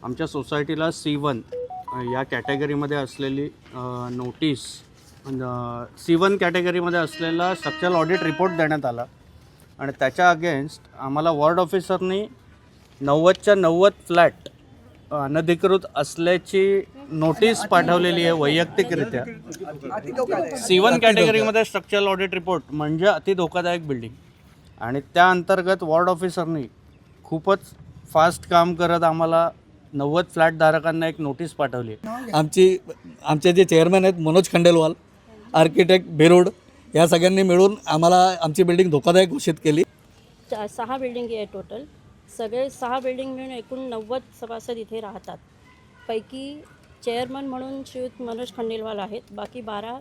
आमच्या सोसायटीला C1 या कॅटेगरीमध्ये असलेली नोटीस C1 कॅटेगरीमध्ये असलेला स्ट्रक्चरल ऑडिट रिपोर्ट देण्यात आला आणि त्याच्या अगेन्स्ट आम्हाला वॉर्ड ऑफिसरनी 90च्या 90 फ्लॅट अनधिकृत असल्याची नोटीस पाठवलेली आहे वैयक्तिकरित्या. C1 कॅटेगरीमध्ये स्ट्रक्चरल ऑडिट रिपोर्ट म्हणजे अति धोकादायक बिल्डिंग आणि त्या अंतर्गत वॉर्ड ऑफिसरनी खूपच फास्ट काम करत आम्हाला 90 फ्लॅट धारकांना एक नोटीस पाठवली. आमचे जे चेअरमॅन आहेत मनोज खंडेलवाल, आर्किटेक्ट बेरोड, या सगळ्यांनी मिळून आम्हाला आमची बिल्डिंग धोकादायक घोषित केली. 6 बिल्डिंग आहे टोटल. सगळे 6 बिल्डिंग मिळून एकूण 90 सभासद इथे राहतात. पैकी चेअरमन म्हणून श्रीयुत मनोज खंडेलवाल आहेत, बाकी 12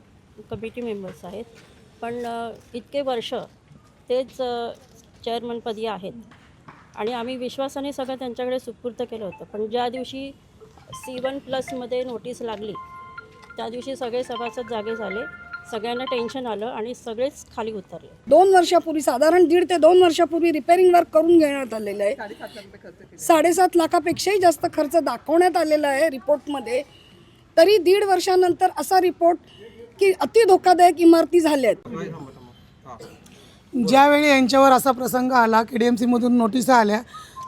कमिटी मेंबर्स आहेत. पण इतके वर्ष तेच चेअरमनपदी आहेत आणि आम्ही विश्वासाने सगळं त्यांच्याकडे सुपूर्द केलं होतं. पण ज्या दिवशी C1+ नोटीस लागली त्या दिवशी सगळे सभासद जागे झाले, सगळ्यांना टेन्शन आलं आणि सगळेच खाली उतरले. 2 वर्षापूर्वी, साधारण 1.5 ते 2 वर्षापूर्वी रिपेअरिंग वर्क करून घेण्यात आलेलं आहे. 7.5 लाखापेक्षाही जास्त खर्च दाखवण्यात आलेला आहे रिपोर्टमध्ये. तरी 1.5 वर्षानंतर असा रिपोर्ट की अति धोकादायक इमारती झाल्या आहेत. ज्यावेळी यांच्यावर असा प्रसंग आला, KDMCमधून नोटिसा आल्या,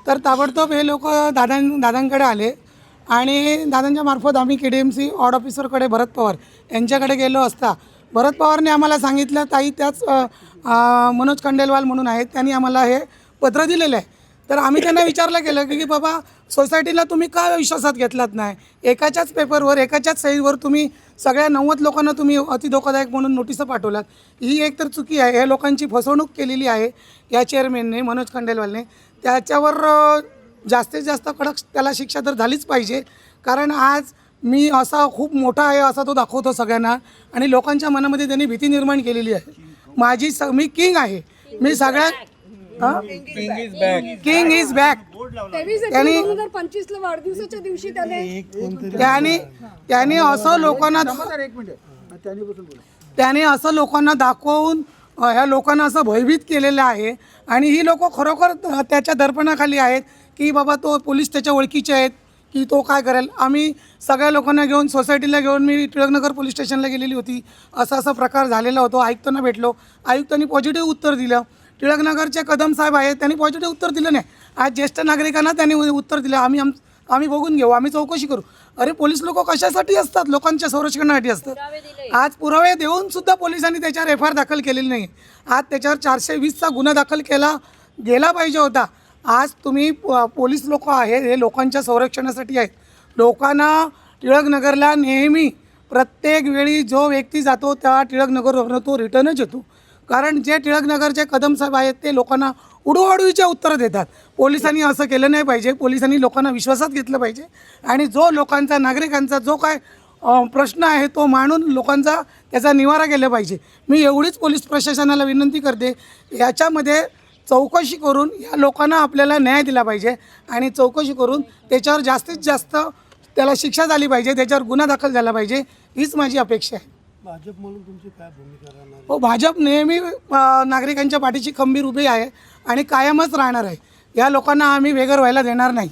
तर ताबडतोब हे लोक दादांकडे आले आणि दादांच्या मार्फत आम्ही KDMC वॉर्ड ऑफिसरकडे भरत पवार यांच्याकडे गेलो असता भरत पवारने आम्हाला सांगितलं, ताई त्याच मनोज खंडेलवाल म्हणून आहेत, त्यांनी आम्हाला हे पत्र दिलेलं आहे. तर आम्ही त्यांना विचारलं केलं की बाबा सोसायटीला तुम्ही का विश्वासात घेतलात नाही, एकाच्याच पेपरवर एकाच्याच सहीवर तुम्ही सगळ्या 90 लोकांना तुम्ही अति धोकादायक म्हणून नोटिसा पाठवलात. ही एक तर चुकी आहे. या लोकांची फसवणूक केलेली आहे या चेअरमॅनने, मनोज खंडेलवालने. त्याच्यावर जास्तीत जास्त कडक त्याला शिक्षा तर झालीच पाहिजे. कारण आज मी असा खूप मोठा आहे असा तो दाखवतो सगळ्यांना आणि लोकांच्या मनामध्ये त्यांनी भीती निर्माण केलेली आहे. मी किंग आहे, मी सगळ्यात किंग इज बॅक. 23/2025 वाढदिवसाच्या दिवशी त्याने असं लोकांना दाखवून ह्या लोकांना असं भयभीत केलेलं आहे आणि ही लोक खरोखर त्याच्या दर्पणाखाली आहेत की बाबा तो पोलीस त्याच्या ओळखीचे आहेत की तो काय करेल. आम्ही सगळ्या लोकांना घेऊन सोसायटीला घेऊन मी टिळकनगर पोलीस स्टेशनला गेलेली होती. असा प्रकार झालेला होता. आयुक्तांना भेटलो, आयुक्तांनी पॉझिटिव्ह उत्तर दिलं. टिळकनगरचे कदम साहेब आहेत, त्यांनी पॉझिटिव्ह उत्तर दिलं नाही. आज ज्येष्ठ नागरिकांना त्यांनी उत्तर दिलं, आम्ही बघून घेऊ, आम्ही चौकशी करू. अरे पोलीस लोक कशासाठी असतात? लोकांच्या संरक्षणासाठी असतात. आज पुरावे देऊन सुद्धा पोलिसांनी त्याच्यावर FIR दाखल केलेली नाही. आज त्याच्यावर 420चा गुन्हा दाखल केला गेला पाहिजे होता. आज तुम्ही पोलीस लोक आहेत, हे लोकांच्या संरक्षणासाठी आहेत. लोकांना टिळकनगरला नेहमी प्रत्येक वेळी जो व्यक्ती जातो त्या टिळकनगरवरून तो रिटर्नच येतो. कारण जे टिळकनगरचे कदम साहेब आहेत ते लोकांना उडवाउडवीचे उत्तरं देतात. पोलिसांनी असं केलं नाही पाहिजे. पोलिसांनी लोकांना विश्वासात घेतलं पाहिजे आणि जो लोकांचा, नागरिकांचा जो काय प्रश्न आहे तो मांडून लोकांचा त्याचा निवारा केला पाहिजे. मी एवढीच पोलीस प्रशासनाला विनंती करते, याच्यामध्ये चौकशी करून या लोकांना आपल्याला न्याय दिला पाहिजे आणि चौकशी करून त्याच्यावर जास्तीत जास्त त्याला शिक्षा झाली पाहिजे, त्याच्यावर गुन्हा दाखल झाला पाहिजे, हीच माझी अपेक्षा आहे. भाजप म्हणून तुमची काय भूमिका राहणार? हो, भाजप नेहमी नागरिकांच्या पाठीशी खंबीर उभी आहे आणि कायमच राहणार आहे. या लोकांना आम्ही बेघर व्हायला देणार नाही.